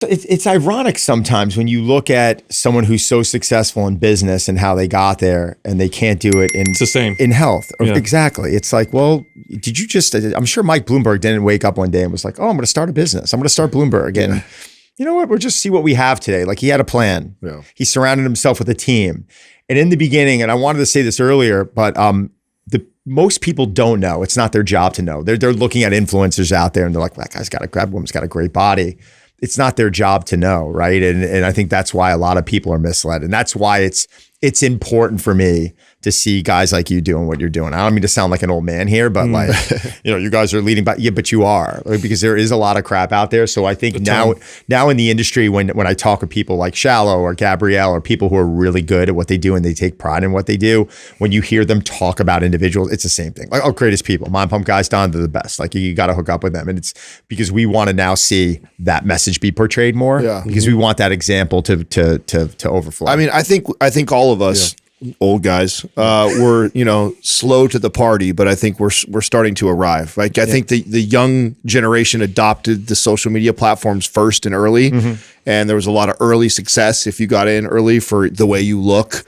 It's ironic sometimes when you look at someone who's so successful in business and how they got there and they can't do it It's the same. in health. Yeah. Exactly. It's like, well, did you just, I'm sure Mike Bloomberg didn't wake up one day and was like, oh, I'm going to start a business. I'm going to start Bloomberg. And you know what? We'll just see what we have today. Like he had a plan. Yeah. He surrounded himself with a team. And in the beginning, and I wanted to say this earlier, but most people don't know. It's not their job to know. They're looking at influencers out there and they're like, that guy's got that woman's got a great body. It's not their job to know, right? And I think that's why a lot of people are misled. And that's why it's important for me to see guys like you doing what you're doing. I don't mean to sound like an old man here, but like, you guys are leading by, but you are, because there is a lot of crap out there. So I think now in the industry, when I talk with people like Shallow or Gabrielle or people who are really good at what they do and they take pride in what they do, when you hear them talk about individuals, it's the same thing. Like, greatest people, Mind Pump guys, Don, they're the best. Like you got to hook up with them. And it's because we want to now see that message be portrayed more because we want that example to overflow. I mean, I think all of us, old guys, we're slow to the party, but I think we're starting to arrive. Like I think the young generation adopted the social media platforms first and early, and there was a lot of early success if you got in early for the way you look.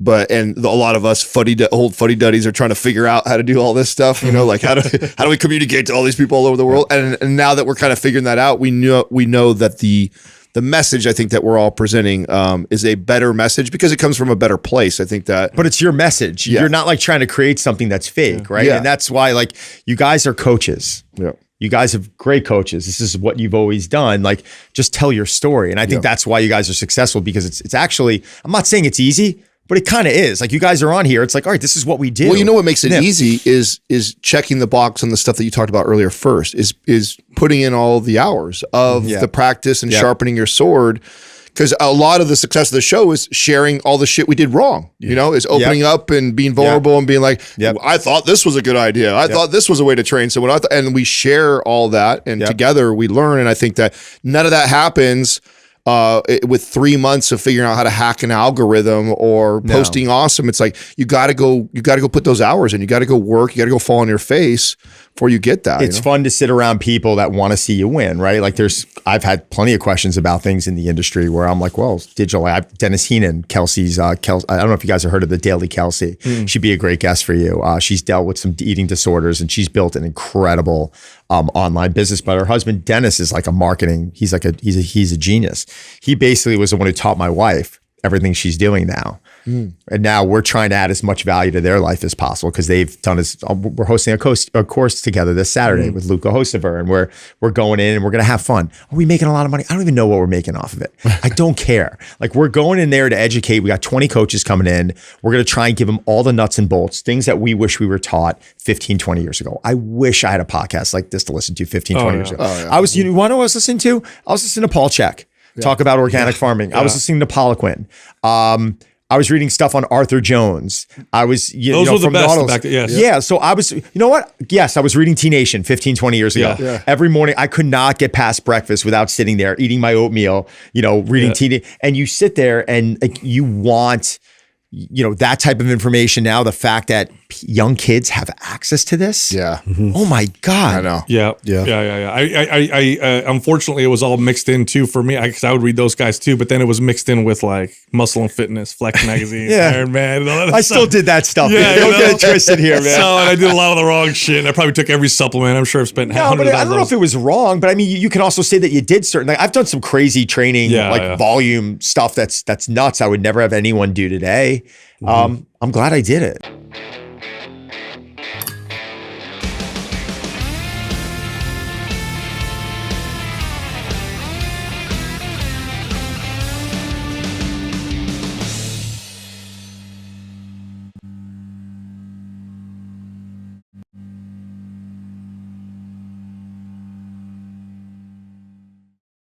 And a lot of us old fuddy duddies are trying to figure out how to do all this stuff. Like how do we communicate to all these people all over the world? And now that we're kind of figuring that out, we know that the message I think that we're all presenting is a better message because it comes from a better place. I think that. But it's your message. Yeah. You're not like trying to create something that's fake, right? Yeah. And that's why like you guys are coaches. Yeah. You guys have great coaches. This is what you've always done. Like just tell your story. And I think that's why you guys are successful because it's actually, I'm not saying it's easy, but it kind of is. Like you guys are on here. It's like, all right, this is what we do. Well, you know what makes it easy is checking the box on the stuff that you talked about earlier first, is putting in all the hours of the practice and sharpening your sword. Because a lot of the success of the show is sharing all the shit we did wrong, is opening up and being vulnerable and being like, I thought this was a good idea. I thought this was a way to train someone. And we share all that and together we learn. And I think that none of that happens with 3 months of figuring out how to hack an algorithm or posting awesome. It's like, you got to go put those hours in. You got to go work. You got to go fall on your face before you get that. It's fun to sit around people that want to see you win, right? Like I've had plenty of questions about things in the industry where I'm like, well, digital, Dennis Heenan, Kelsey's, I don't know if you guys have heard of the Daily Kelsey. She'd be a great guest for you. She's dealt with some eating disorders and she's built an incredible online business, but her husband, Dennis, is like a marketing. He's a genius. He basically was the one who taught my wife everything she's doing now. And now we're trying to add as much value to their life as possible because they've done this. We're hosting a course together this Saturday with Luca Hostover, and we're going in and we're going to have fun. Are we making a lot of money? I don't even know what we're making off of it. I don't care. Like we're going in there to educate. We got 20 coaches coming in. We're going to try and give them all the nuts and bolts, things that we wish we were taught 15, 20 years ago. I wish I had a podcast like this to listen to 15, 20 years ago. I was, you want to know what I was listening to? I was listening to Paul Chek talk about organic farming. I was listening to Poliquin. I was reading stuff on Arthur Jones. I was, those were the best. Yeah. So I was, Yes, I was reading T-Nation 15, 20 years ago. Yeah. Every morning, I could not get past breakfast without sitting there, eating my oatmeal, reading T-Nation. And you sit there and you want, that type of information now, the fact that young kids have access to this. Yeah. Oh my God. I know. Yeah. I unfortunately, it was all mixed in too for me. Because I would read those guys too, but then it was mixed in with like Muscle and Fitness, Flex Magazine, Iron Man. And all that stuff. Still did that stuff. Yeah, don't get it twisted here, man. So and I did a lot of the wrong shit. And I probably took every supplement. I'm sure I've spent hundreds of I don't know if it was wrong, but I mean, you can also say that you did certain. Like I've done some crazy training, volume stuff that's nuts. I would never have anyone do today. I'm glad I did it.